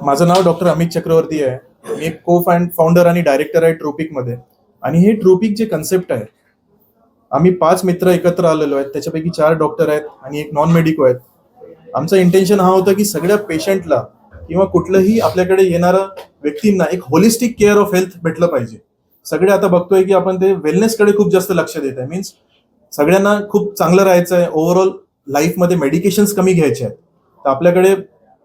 माझं नाव डॉक्टर अमित चक्रवर्ती आहे. मी एक फाउंडर आणि डायरेक्टर आहे ट्रोपिकमध्ये. आणि हे ट्रोपिक जे कन्सेप्ट आहे, आम्ही 5 मित्र एकत्र आलेलो आहेत. त्याच्यापैकी 4 डॉक्टर आहेत आणि एक नॉन मेडिको आहेत. आमचं इंटेन्शन हा होतं की सगळ्या पेशंटला किंवा कुठलंही आपल्याकडे येणाऱ्या व्यक्तींना एक होलिस्टिक केअर ऑफ हेल्थ भेटलं पाहिजे. सगळे आता बघतोय की आपण ते वेलनेसकडे खूप जास्त लक्ष देत आहे. मीन्स सगळ्यांना खूप चांगलं राहायचं आहे, ओव्हरऑल लाईफमध्ये मेडिकेशन्स कमी घ्यायचे आहेत. तर आपल्याकडे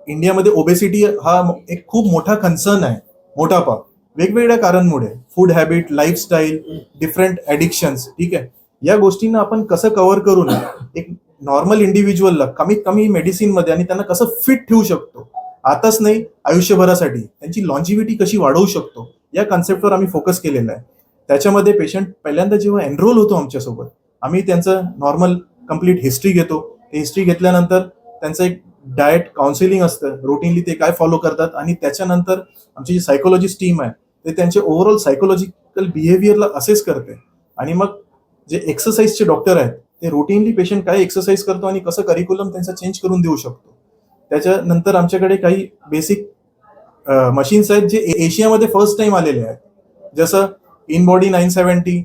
इंडियामध्ये ओबेसिटी हा एक खूप मोठा कन्सर्न आहे, मोठापा, वेगवेगळ्या कारणमुळे, food habit, lifestyle, different addictions. ठीक आहे, या गोष्टींना आपण कसं कव्हर करून एक नॉर्मल इंडिव्हिज्युअलला कमीत कमी मेडिसिनमध्ये आणि त्यांना कसं फिट ठेवू शकतो, आताच नाही आयुष्यभरासाठी त्यांची लॉन्जिव्हिटी कशी वाढवू शकतो, या कन्सेप्टवर आम्ही फोकस केलेला आहे. त्याच्यामध्ये पेशंट पहिल्यांदा जेव्हा एनरोल होतो आमच्यासोबत, आम्ही त्यांचं नॉर्मल कंप्लीट हिस्ट्री घेतो. ते हिस्ट्री घेतल्यानंतर त्यांचं एक डाएट काउन्सिलिंग असतं, रुटीनली ते काय फॉलो करतात, आणि त्याच्यानंतर आमची जी सायकोलॉजिस्ट टीम आहे ते त्यांचे ओव्हरऑल सायकोलॉजिकल बिहेवियरला असेस करते. आणि मग जे एक्सरसाइजचे डॉक्टर आहेत ते रुटीनली पेशंट काय एक्सरसाइज करतो आणि कसं करिक्युलम त्यांचा चेंज करून देऊ शकतो. त्याच्यानंतर आमच्याकडे काही बेसिक मशीन्स आहेत जे एशियामध्ये फर्स्ट टाइम आलेले आहेत, जसं इन बॉडी 970,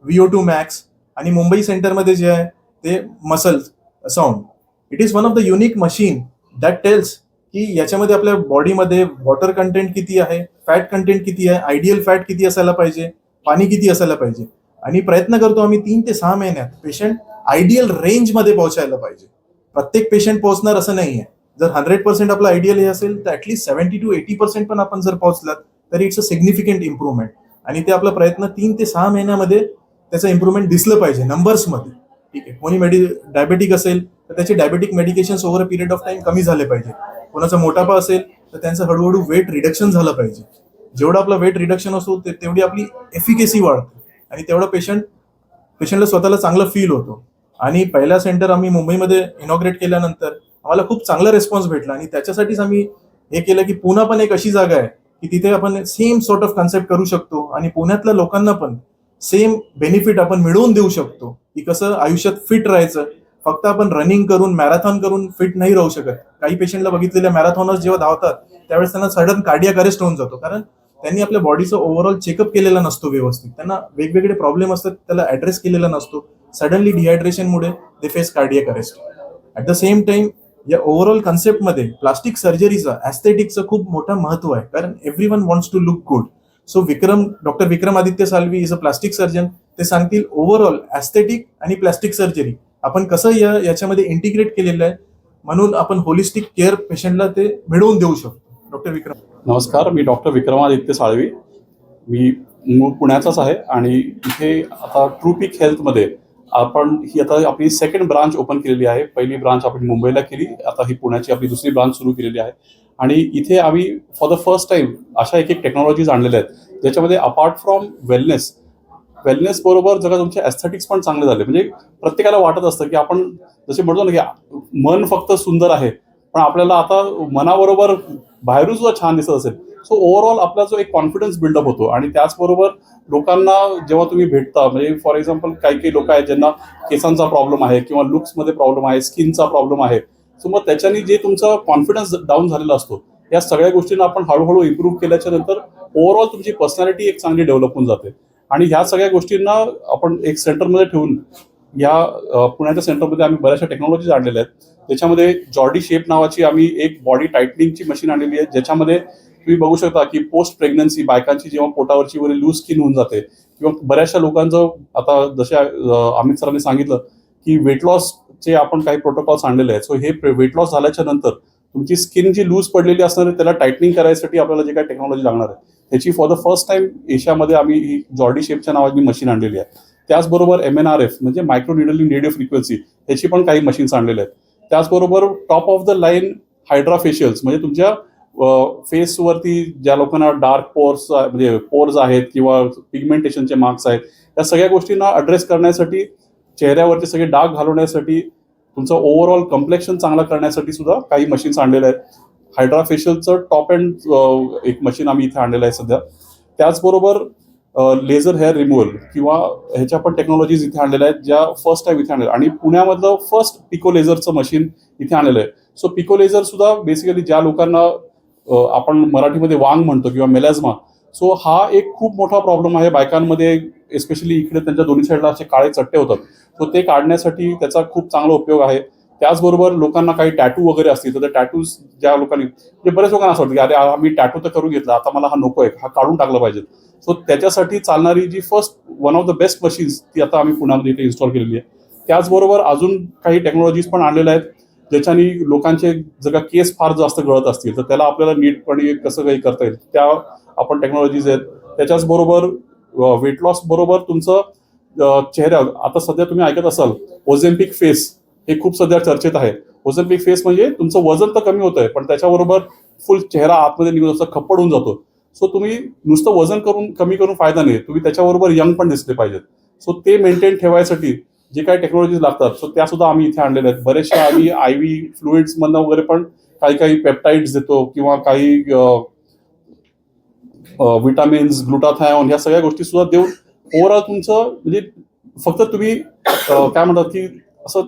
VO2 मॅक्स, आणि मुंबई सेंटरमध्ये जे आहे ते muscle sound. It is one of the unique machine that tells की याच्यामध्ये आपल्या बॉडीमध्ये वॉटर कंटेंट किती आहे, फॅट कंटेंट किती आहे, आयडियल फॅट किती असायला पाहिजे, पाणी किती असायला पाहिजे. आणि प्रयत्न करतो आम्ही 3 ते 6 महिन्यात पेशंट आयडियल रेंजमध्ये पोहोचायला पाहिजे. प्रत्येक पेशंट पोहोचणार असं नाहीये. जर 100% आपलं आयडियल हे असेल तर ऍटलीस्ट 70 to 80% पण आपण जर पोहोचलात तरी इट्स अ सिग्निफिकंट इम्प्रूव्हमेंट. आणि ते आपला प्रयत्न 3 ते 6 महिन्यामध्ये त्याचं इम्प्रूव्हमेंट दिसलं पाहिजे नंबर्समध्ये. ठीक आहे, कोणी डायबेटिक असेल तर त्याचे diabetic medications over a period of time कमी झाले पाहिजे. कोणाचा मोठापा असेल तर त्यांचं हळूहळू वेट रिडक्शन झालं पाहिजे. जेवढं आपलं वेट रिडक्शन असतो तेवढी आपली एफिकेसी वाढते आणि तेवढं पेशंटला स्वतःला चांगलं फील होतो. आणि पहिला सेंटर आम्ही मुंबईमध्ये इनॉग्रेट केल्यानंतर आम्हाला खूप चांगला रिस्पॉन्स भेटला, आणि त्याच्यासाठीच आम्ही हे केलं की पुणे पण एक अशी जागा आहे की तिथे आपण सेम सॉर्ट ऑफ कन्सेप्ट करू शकतो आणि पुण्यातल्या लोकांना पण सेम बेनिफिट आपण मिळवून देऊ शकतो की कसं आयुष्यात फिट राहायचं. फक्त आपण रनिंग करून मॅरेथॉन करून फिट नाही राहू शकत. काही पेशंटला बघितलेल्या मॅरेथॉनर्स जेव्हा धावतात त्यावेळेस त्यांना सडन कार्डियाक अरेस्ट होऊन जातो, कारण त्यांनी आपल्या बॉडीचं ओव्हरऑल चेकअप केलेला नसतो व्यवस्थित. त्यांना वेगवेगळे प्रॉब्लेम असतात, त्याला ऍड्रेस केलेला नसतो. सडनली डिहायड्रेशनमुळे they face cardiac arrest. At the same time या ओव्हरऑल कन्सेप्टमध्ये प्लास्टिक सर्जरीचा, ॲस्थेटिकचं खूप मोठं महत्व आहे, कारण everyone wants to look good. So doctor Vikramaditya Salvi is a plastic surgeon. ते सांगतील ओव्हरऑल ॲस्थेटिक आणि प्लास्टिक सर्जरी आपण कसं याच्यामध्ये इंटिग्रेट केलेलं आहे, म्हणून आपण होलिस्टिक केअर पेशंटला ते मिळवून देऊ शकतो. डॉक्टर विक्रम. नमस्कार, मी डॉक्टर विक्रमादित्य साळवी. मी मूळ पुण्याचाच आहे आणि इथे आता ट्रूपिक हेल्थमध्ये आपण ही आता आपली सेकंड ब्रांच ओपन केलेली आहे. पहिली ब्रांच आपण मुंबईला केली, आता ही पुण्याची आपली दुसरी ब्रांच सुरू केलेली आहे. आणि इथे आम्ही फॉर द फर्स्ट टाइम अशा एक टेक्नॉलॉजीज आणलेल्या आहेत ज्याच्यामध्ये अपार्ट फ्रॉम वेलनेस बरोबर जरा तुमचे ॲस्थेटिक्स पण चांगले झाले. म्हणजे प्रत्येकाला वाटत असतं की आपण जसे म्हणतो ना की मन फक्त सुंदर आहे, पण आपल्याला आता मनाबरोबर बाहेरून सुद्धा छान दिसत असेल. सो ओव्हरऑल आपला जो एक कॉन्फिडन्स बिल्डअप होतो. आणि त्याचबरोबर लोकांना जेव्हा तुम्ही भेटता, म्हणजे फॉर एक्झाम्पल काही लोक आहेत ज्यांना केसांचा प्रॉब्लेम आहे किंवा लुक्समध्ये प्रॉब्लेम आहे, स्किनचा प्रॉब्लेम आहे. सो मग त्याच्यानी जे तुमचा कॉन्फिडन्स डाऊन झालेला असतो, या सगळ्या गोष्टींना आपण हळूहळू इम्प्रूव्ह केल्याच्या नंतर ओव्हरऑल तुमची पर्सनॅलिटी एक चांगली डेव्हलप होऊन जाते. आणि ह्या सगळ्या गोष्टींना आपण एक सेंटरमध्ये ठेवून या पुण्याच्या सेंटरमध्ये आम्ही बऱ्याचशा टेक्नॉलॉजीज आणलेल्या आहेत. त्याच्यामध्ये जॉडी शेप नावाची आम्ही एक बॉडी टायटनिंगची मशीन आणलेली आहे, ज्याच्यामध्ये तुम्ही बघू शकता की पोस्ट प्रेग्नन्सी बायकांची जेव्हा पोटावरची वगैरे लूज स्किन होऊन जाते, किंवा बऱ्याचशा लोकांचं आता जसे अमित सरांनी सांगितलं की वेट लॉसचे आपण काही प्रोटोकॉल्स आणलेले आहेत. सो हे वेट लॉस झाल्याच्या नंतर तुमची स्किन जी लूज पडलेली असणार आहे त्याला टायटनिंग करायसाठी आपल्याला जे काही टेक्नॉलॉजी लागणार आहे त्याची फॉर द फर्स्ट टाइम एशियामध्ये आम्ही ही जॉडी शेपच्या नावाची मशीन आणलेली आहे. त्याचबरोबर MNRF म्हणजे मायक्रो निडलिंग रेडिओ फ्रिक्वेन्सी याची पण काही मशीन्स आणलेल्या आहेत. त्याचबरोबर top of the line hydra facials, म्हणजे तुमच्या फेसवरती ज्या लोकांना डार्क म्हणजे पोर्स आहेत किंवा पिगमेंटेशनचे मार्क्स आहेत, या सगळ्या गोष्टींना अड्रेस करण्यासाठी, चेहऱ्यावरचे सगळे डाग घालवण्यासाठी, तुमचं ओव्हरऑल कम्प्लेक्शन चांगलं करण्यासाठी सुद्धा काही मशीन्स आणलेल्या आहेत. हायड्रा फेशियलचं टॉप एंड एक मशीन आम्ही इथे आणलेलं आहे सध्या. त्याचबरोबर लेझर हेअर रिमूव्हल किंवा ह्याच्या पण टेक्नॉलॉजीज इथे आणलेल्या आहेत, ज्या फर्स्ट टाइम इथे आणलेल्या. आणि पुण्यामधलं फर्स्ट पिको लेझरचं मशीन इथे आणलेलं आहे. सो पिको लेझर सुद्धा बेसिकली ज्या लोकांना आपण मराठीमध्ये वांग म्हणतो किंवा मेलॅझमा. सो हा एक खूप मोठा प्रॉब्लेम आहे बायकांमध्ये, एस्पेशली इकडे त्यांच्या दोन्ही साईडला असे काळे चट्टे होतात. सो ते काढण्यासाठी त्याचा खूप चांगला उपयोग आहे. त्याचबरोबर लोकांना काही टॅटू वगैरे असतील तर टॅटूज ज्या लोकांनी, म्हणजे बऱ्याच लोकांना असं वाटतं की अरे मी टॅटू तर करून घेतला, आता मला हा नको आहे, हा काढून टाकला पाहिजे. सो त्याच्यासाठी चालणारी जी first one of the best machines ती आता आम्ही पुण्यामध्ये इथे इन्स्टॉल केलेली आहे. त्याचबरोबर अजून काही टेक्नॉलॉजीज पण आणलेल्या आहेत ज्याच्यानी लोकांचे जर का केस फार जास्त गळत असतील तर त्याला आपल्याला नीटपणे कसं काही करता येईल त्या आपण टेक्नॉलॉजीज आहेत. त्याच्याच बरोबर वेट लॉस बरोबर तुमचं चेहऱ्यावर आता सध्या तुम्ही ऐकत असाल ओझेम्पिक फेस, हे खूप सध्या चर्चेत आहे. ओझेम्पिक फेस म्हणजे तुमचं वजन तर कमी होतंय पण त्याच्याबरोबर फुल चेहरा आतमध्ये निघून असं खप्पड होऊन जातो. सो तुम्ही नुसतं वजन कमी करून फायदा नाही, तुम्ही त्याच्याबरोबर यंग पण दिसले पाहिजेत. सो ते मेंटेन ठेवायसाठी जे काही टेक्नॉलॉजीज लागतात सो त्या सुद्धा आम्ही इथे आणलेल्या आहेत. बरेचशा आम्ही IV फ्लुइड्स मधनं वगैरे पण काही पेप्टाइड्स देतो किंवा काही विटामिन्स, ग्लुटाथायॉन ह्या सगळ्या गोष्टी सुद्धा देऊन ओव्हरऑल तुमचं म्हणजे फक्त तुम्ही काय म्हणतात की असं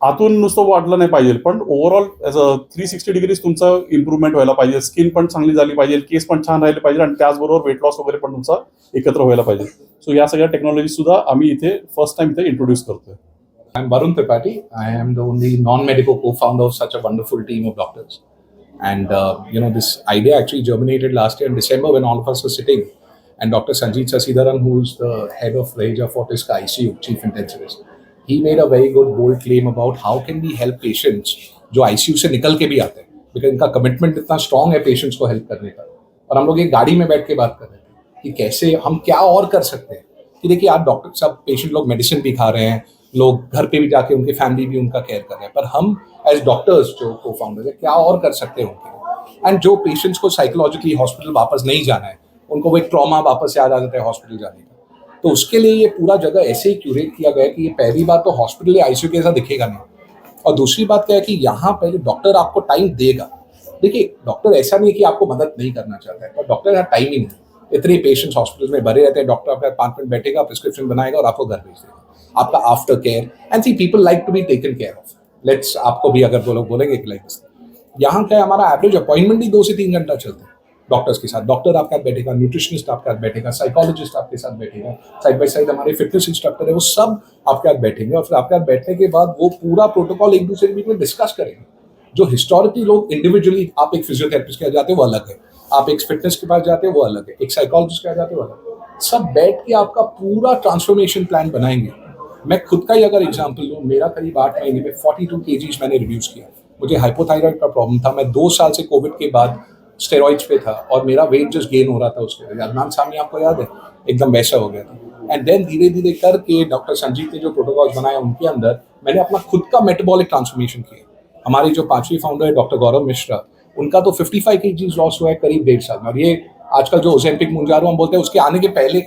आतून नुसतं वाटलं नाही पाहिजे पण ओव्हरऑल ॲज अ 360 डिग्रीज तुमचं इम्प्रूव्हमेंट व्हायला पाहिजे. स्किन पण चांगली झाली पाहिजे, केस पण छान राहिले पाहिजे आणि त्याचबरोबर वेट लॉस वगैरे पण तुमचा एकत्र व्हायला पाहिजे. सो या सगळ्या टेक्नॉलॉजी सुद्धा आम्ही इथे फर्स्ट टाइम इथे इंट्रोड्यूस करतोय. I'm Varun Tripathi. I am the only non-medical co-founder of such a wonderful team of doctors. And this idea actually germinated last year in December when all of us were sitting. And Dr. Sanjeet Sasidharan, who's the head of Raheja Fortis ICU, chief intensivist, he made a very good bold claim about how can we help patients जो ICU से निकल के भी आते हैं, because इनका commitment इतना strong है patients को help करने का. और हम लोग एक गाड़ी में बैठ के बात कर रहे थे कि कैसे हम क्या और कर सकते हैं. कि देखिए आप डॉक्टर सब पेशेंट लोग मेडिसिन भी खा रहे हैं, लोग घर पे भी जाके उनकी फैमिली भी उनका केयर कर रहे हैं, पर हम एज डॉक्टर्स जो को फाउंडर्स है क्या और कर सकते हैं उनके लिए. एंड जो पेशेंट्स को साइकोलॉजिकली हॉस्पिटल वापस नहीं जाना है, उनको वो एक ट्रॉमा वापस याद आ जाता है हॉस्पिटल जाने का, तो उसके लिए ये पूरा जगह ऐसे ही क्यूरेट किया गया है कि ये पहली बात तो हॉस्पिटल या ICU के जैसा दिखेगा नहीं, और दूसरी बात क्या है कि यहाँ पहले डॉक्टर आपको टाइम देगा. देखिए डॉक्टर ऐसा नहीं कि आपको मदद नहीं करना चाहता है, पर डॉक्टर का टाइम ही नहीं. इतने पेशेंट्स हॉस्पिटल में भरे रहते हैं, डॉक्टर आपका 5 मिनट बैठेगा, प्रिस्क्रिप्शन बनाएगा और आपको घर भेज देगा. आपका after care and see people like to be taken care of. Let's आपको भी अगर वो लोग बोलेंगे कि लाइक यहाँ क्या है, हमारा एवरेज अपॉइंटमेंट ही 2 से 3 घंटा चलते हैं डॉक्टर्स के साथ. डॉक्टर आपके साथ बैठेगा, न्यूट्रिशनिस्ट आपके साथ बैठेगा, साइकोलॉजिस्ट आपके साथ बैठेगा, साइड बाय साइड हमारे फिटनेस इंस्ट्रक्टर है वो सब आपके साथ बैठेंगे, और फिर आपके साथ बैठने के बाद वो पूरा प्रोटोकॉल एक दूसरे के बीच में डिस्कस करेंगे. जो हिस्टोरिकली लोग इंडिविजुअली, आप एक फिजियोथेरेपिस्ट के पास जाते हो वो अलग है, आप एक फिटनेस के पास जाते हो वो अलग है, एक साइकोलॉजिस्ट के पास जाते हो अलग है, सब बैठ के आपका पूरा ट्रांसफॉर्मेशन प्लान बनाएंगे. मैं खुद का ही अगर एग्जांपल लूँ, मेरा करीब 8 महीने में 42 kgs मैंने रिड्यूस किया. मुझे हाइपोथायराइड का प्रॉब्लम था, मैं 2 साल से कोविड के बाद स्टेरॉइड्स पे था और मेरा वेट जस्ट गेन हो रहा था. उसके वजह अदनान सामी आपको याद है, एकदम वैसा हो गया था. एंड देन धीरे धीरे करके डॉक्टर संजीत ने जो प्रोटोकॉल्स बनाए उनके अंदर मैंने अपना खुद का मेटाबॉलिक ट्रांसफॉर्मेशन किया. हमारी जो 5वीं फाउंडर है डॉक्टर गौरव मिश्रा, उनका तो 55 kgs लॉस हुआ है करीब 1.5 साल में. और ये आजकल जो ओजेम्पिक मुंजारो हम बोलते हैं उसके आने के पहले,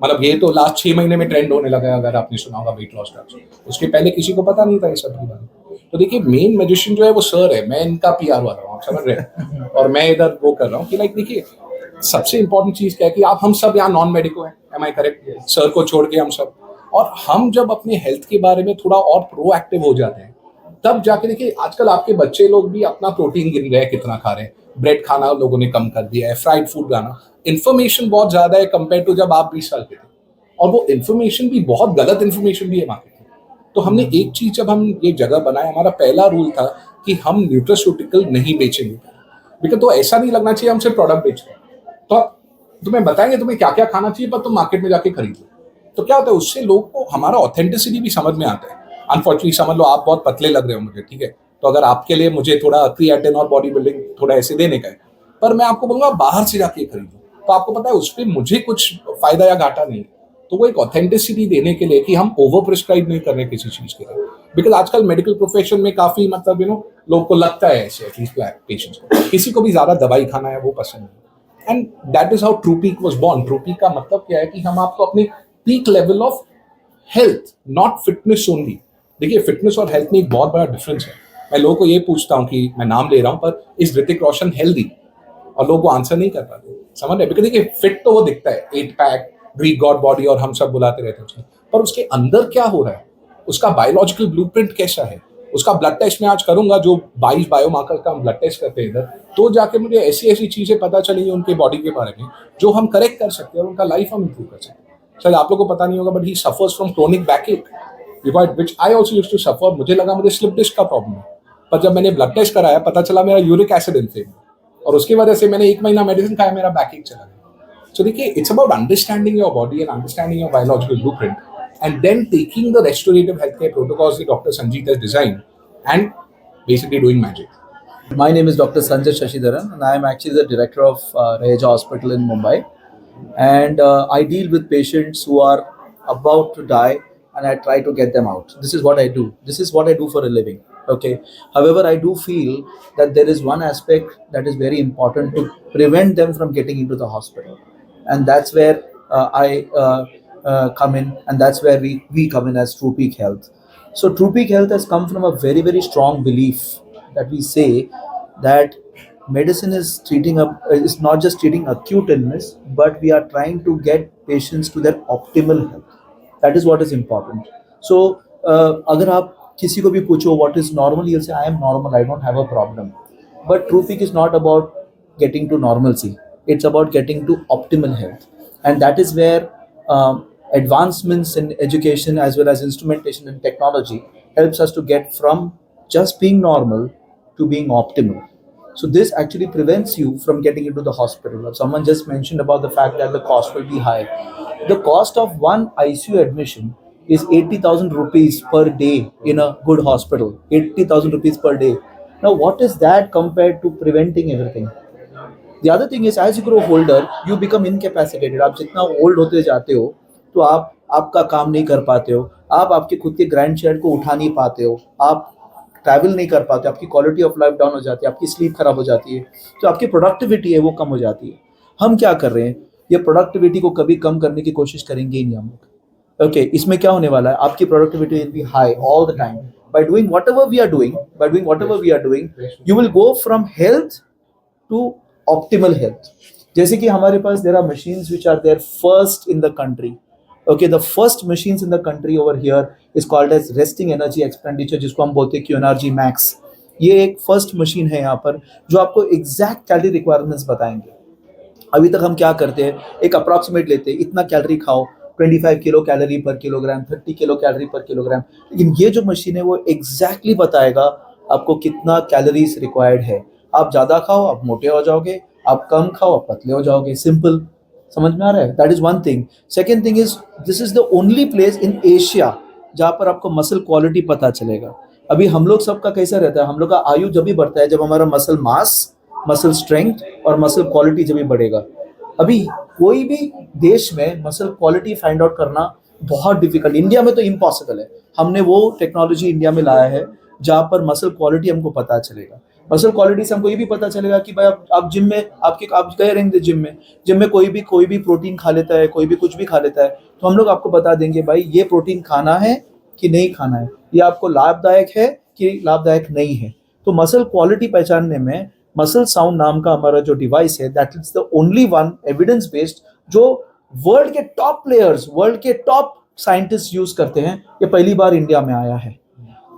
मतलब ये तो लास्ट 6 महीने में ट्रेंड होने लगा है, अगर आपने सुना होगा वेट लॉस ड्रग्स. उसके पहले किसी को पता नहीं था ये सब की बात. तो देखिए मेन मैजिशियन जो है वो सर है, मैं इनका PR वाला हूँ, आप समझ रहे हैं, और मैं इधर वो कर रहा हूँ कि लाइक देखिए सबसे इंपॉर्टेंट चीज क्या है कि आप हम सब यहाँ नॉन मेडिको हैं, एम आई करेक्ट, सर को छोड़ के हम सब. और हम जब अपने हेल्थ के बारे में थोड़ा और प्रोएक्टिव हो जाते हैं तब जाके देखिए आजकल आपके बच्चे लोग भी अपना प्रोटीन गिन रहे हैं, कितना खा रहे हैं, ब्रेड खाना लोगों ने कम कर दिया है, फ्राइड फूड खाना, इन्फॉर्मेशन बहुत ज्यादा है कंपेयर टू जब आप 20 साल के थे, और वो इन्फॉर्मेशन भी बहुत गलत इन्फॉर्मेशन भी है मार्केट में. तो हमने एक चीज जब हम ये जगह बनाए, हमारा पहला रूल था कि हम न्यूट्रास्यूटिकल नहीं बेचेंगे, बिकॉज तो ऐसा नहीं लगना चाहिए हम सिर्फ प्रोडक्ट बेच रहे हैं. तो तुम्हें बताएंगे तुम्हें क्या क्या खाना चाहिए, पर तुम मार्केट में जाके खरीद लो. तो क्या होता है उससे लोग को हमारा ऑथेंटिसिटी भी समझ में आता है. अनफॉर्चुनेटली समझ लो आप बहुत पतले लग रहे हो मुझे, ठीक है, तो अगर आपके लिए मुझे थोड़ा क्रिएटिन और बॉडी बिल्डिंग थोड़ा ऐसे देने का है, पर मैं आपको बोलूंगा बाहर से जाके खरीदो, तो आपको पता है उस पर मुझे कुछ फायदा या घाटा नहीं. तो वो एक ऑथेंटिसिटी देने के लिए कि हम ओवर प्रिस्क्राइब नहीं कर रहे किसी चीज के लिए, बिकॉज आजकल मेडिकल प्रोफेशन में काफी मतलब लोगों को लगता है ऐसे, एटलीस्ट पेशेंट्स को, किसी को भी ज्यादा दवाई खाना है वो पसंद नहीं. And that is how TruPeak was born. TruPeak का मतलब क्या है कि हम आपको अपने peak level of health, not fitness only. देखिए फिटनेस और हेल्थ में एक बहुत बड़ा डिफरेंस है. मैं लोगों को ये पूछता हूँ कि मैं नाम ले रहा हूँ पर इज ऋतिक रोशन हेल्दी, और लोग वो आंसर नहीं कर पाते, समझ रहे, बिकॉज देखिए फिट तो वो दिखता है, 8 पैक, ग्रीक गॉड बॉडी और हम सब बुलाते रहते हैं उसको, पर उसके अंदर क्या हो रहा है, उसका बायोलॉजिकल ब्लूप्रिंट कैसा है, उसका ब्लड टेस्ट मैं आज करूंगा, जो 22 बायोमार्कर का हम ब्लड टेस्ट करते हैं इधर, तो जाके मुझे ऐसी ऐसी चीजें पता चलेंगी उनके बॉडी के बारे में जो हम करेक्ट कर सकते हैं और उनका लाइफ हम इंप्रूव कर सकते हैं। शायद आप लोगों को पता नहीं होगा, but he suffers from chronic backache, which I also used to suffer. मुझे लगा मुझे स्लिप डिस्क का प्रॉब्लम है, पर जब मैंने ब्लड टेस्ट कराया पता चला मेरा यूरिक एसिड इन्फेक्ट, और उसकी वजह से मैंने 1 महीना मेडिसिन खाया, मेरा बैकएक चला गया। सो देखिए, it's about understanding your body and understanding your biological blueprint, and then taking the restorative healthcare protocols that Dr. Sanjeev has designed and basically doing magic. My name is Dr. Sanjay Shashidharan, and I am actually the director of Raheja Hospital in Mumbai. And I deal with patients who are about to die, and I try to get them out. This is what I do. This is what I do for a living. Okay. However, I do feel that there is one aspect that is very important to prevent them from getting into the hospital, and that's where I come in, and that's where we come in as True Peak Health. So True Peak Health has come from a very, very strong belief that we say that medicine is is not just treating acute illness, but we are trying to get patients to their optimal health. That is what is important. So अगर आप किसी को भी पूछो what is normal, he'll say I am normal, I don't have a problem. But True Peak is not about getting to normalcy. It's about getting to optimal health, and that is where advancements in education as well as instrumentation and technology helps us to get from just being normal to being optimal. So this actually prevents you from getting into the hospital. Someone just mentioned about the fact that the cost will be high. The cost of one ICU admission is 80,000 rupees per day in a good hospital. 80,000 rupees per day. Now what is that compared to preventing everything? The other thing is, as you grow older, you become incapacitated. आप जितना old होते जाते हो तो आप आपका काम नहीं कर पाते हो, आप आपके खुद के ग्रैंड चाइल्ड को उठा नहीं पाते हो, आप ट्रैवल नहीं कर पाते, आपकी क्वालिटी ऑफ लाइफ डाउन हो जाती है, आपकी स्लीप खराब हो जाती है, तो आपकी प्रोडक्टिविटी है वो कम हो जाती है। हम क्या कर रहे हैं, ये प्रोडक्टिविटी को कभी कम करने की कोशिश करेंगे ही नहीं हम लोग। ओके, इसमें क्या होने वाला है, आपकी productivity will be high all the time. by doing whatever we are doing, you will go from health to optimal health. जैसे कि हमारे पास there are machines which are there first in the country. Okay, the first machines in the country over here is called as resting energy expenditure, जिसको हम बोलते हैं QNRG Max. ये एक first machine है यहाँ पर जो आपको एग्जैक्ट कैलोरी रिक्वायरमेंट्स बताएंगे। अभी तक हम क्या करते हैं, एक अप्रॉक्सीमेट लेते हैं, इतना कैलोरी खाओ, 25 किलो कैलोरी पर किलोग्राम, 30 किलो कैलोरी पर किलोग्राम। लेकिन ये जो मशीन है वो एग्जैक्टली बताएगा आपको कितना कैलोरीज रिक्वायर्ड है। आप ज़्यादा खाओ आप मोटे हो जाओगे, आप कम खाओ आप पतले हो जाओगे। सिंपल, समझ में आ रहा है? That is one thing. Second thing is, this is the only place in Asia जहाँ पर आपको मसल क्वालिटी पता चलेगा। अभी हम लोग सबका कैसा रहता है, हम लोग का आयु जब भी बढ़ता है जब हमारा मसल मास, मसल स्ट्रेंथ और मसल क्वालिटी जब भी बढ़ेगा। अभी कोई भी देश में मसल क्वालिटी फाइंड आउट करना बहुत डिफिकल्ट, इंडिया में तो इम्पॉसिबल है। हमने वो टेक्नोलॉजी इंडिया में लाया है जहाँ पर मसल क्वालिटी हमको पता चलेगा। मसल क्वालिटी से हमको ये भी पता चलेगा कि भाई आप जिम में आप गए रहेंगे, जिम में कोई भी प्रोटीन खा लेता है, कोई भी कुछ भी खा लेता है, तो हम लोग आपको बता देंगे भाई ये प्रोटीन खाना है कि नहीं खाना है, ये आपको लाभदायक है कि लाभदायक नहीं है। तो मसल क्वालिटी पहचानने में मसल साउंड नाम का हमारा जो डिवाइस है, that is the only one evidence based जो वर्ल्ड के टॉप प्लेयर्स, वर्ल्ड के टॉप साइंटिस्ट यूज करते हैं। ये पहली बार इंडिया में आया है।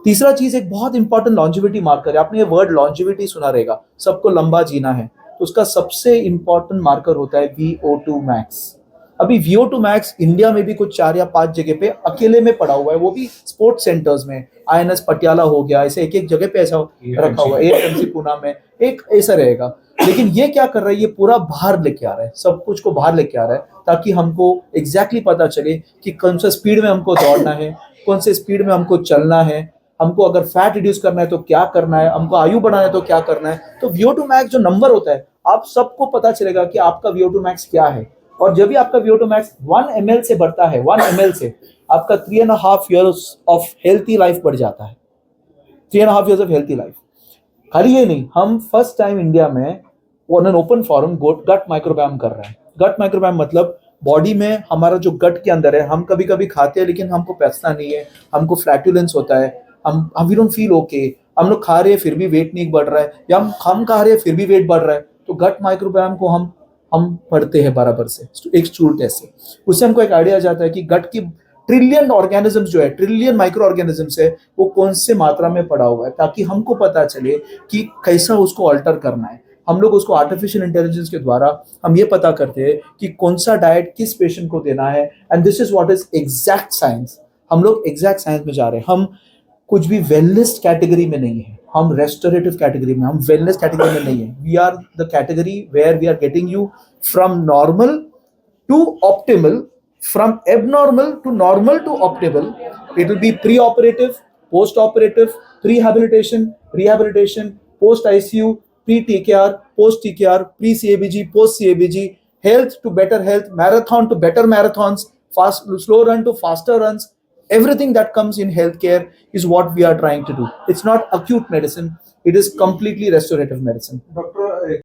तीसरा चीज, एक बहुत इंपॉर्टेंट लॉन्जिविटी मार्कर है। आपने ये वर्ड लॉन्जिविटी सुना रहेगा, सबको लंबा जीना है, तो उसका सबसे इंपॉर्टेंट मार्कर होता है VO2 मैक्स। अभी VO2 मैक्स इंडिया में भी कुछ 4 या 5 जगह पे अकेले में पड़ा हुआ है, वो भी स्पोर्ट्स सेंटर्स में। INS पटियाला हो गया, ऐसे एक जगह पे ऐसा रखा हुआ है, AFMC पुणे में एक ऐसा रहेगा। लेकिन ये क्या कर रहा है, ये पूरा बाहर लेके आ रहा है, सब कुछ को बाहर लेके आ रहा है, ताकि हमको एग्जैक्टली पता चले कि कौन सा स्पीड में हमको दौड़ना है, कौन से स्पीड में हमको चलना है, हमको अगर फैट रिड्यूस करना है तो क्या करना है, हमको आयु बढ़ाना है तो क्या करना है। तो VO2 मैक्स जो नंबर होता है, आप सबको पता चलेगा कि आपका VO2 मैक्स क्या है। और जब भी आपका VO2 मैक्स 1 ml से बढ़ता है, 1 ml से आपका 3.5 years ऑफ हेल्थी लाइफ बढ़ जाता है। 3.5 years ऑफ हेल्थी लाइफ। खाली ये नहीं, हम फर्स्ट टाइम इंडिया में on an open forum gut microbiome कर रहे हैं। गट माइक्रोबायोम मतलब बॉडी में हमारा जो गट के अंदर है, हम कभी कभी खाते हैं लेकिन हमको पैसना नहीं है, हमको फ्लैटुलेंस होता है, हम वी डोंट फील ओके, हम लोग खा रहे हैं फिर भी वेट नहीं बढ़ रहा है, या हम खा रहे हैं फिर भी वेट बढ़ रहा है। तो गट माइक्रोबायोम को हम पढ़ते हैं बराबर से, एक स्टूल टेस्ट से। उससे हमको एक आइडिया आ जाता है कि गट की ट्रिलियन ऑर्गेनिजम्स जो है, ट्रिलियन माइक्रो ऑर्गेनिजम्स है, वो कौन से मात्रा में पड़ा हुआ है, ताकि हमको पता चले कि कैसा उसको अल्टर करना है. हम लोग उसको आर्टिफिशियल इंटेलिजेंस के द्वारा हम ये पता करते हैं कि कौन सा डाइट किस पेशेंट को देना है. And this is what is exact science. हम लोग एग्जैक्ट साइंस में जा रहे हैं. हम कुछ भी वेलनेस कैटेगरी में नहीं है, हम रेस्टोरेटिव कैटेगरी में, हम वेलनेस कैटेगरी में नहीं है. We are the category where we are getting you from normal to optimal, from abnormal to normal to optimal. It will be pre-operative, post-operative, rehabilitation, post-ICU, pre-TKR, post-TKR, pre-CABG, post-CABG, health to better health, marathon to better marathons, slow run to faster runs. Everything that comes in healthcare is what we are trying to do. It's not acute medicine. It is completely restorative medicine. Doctor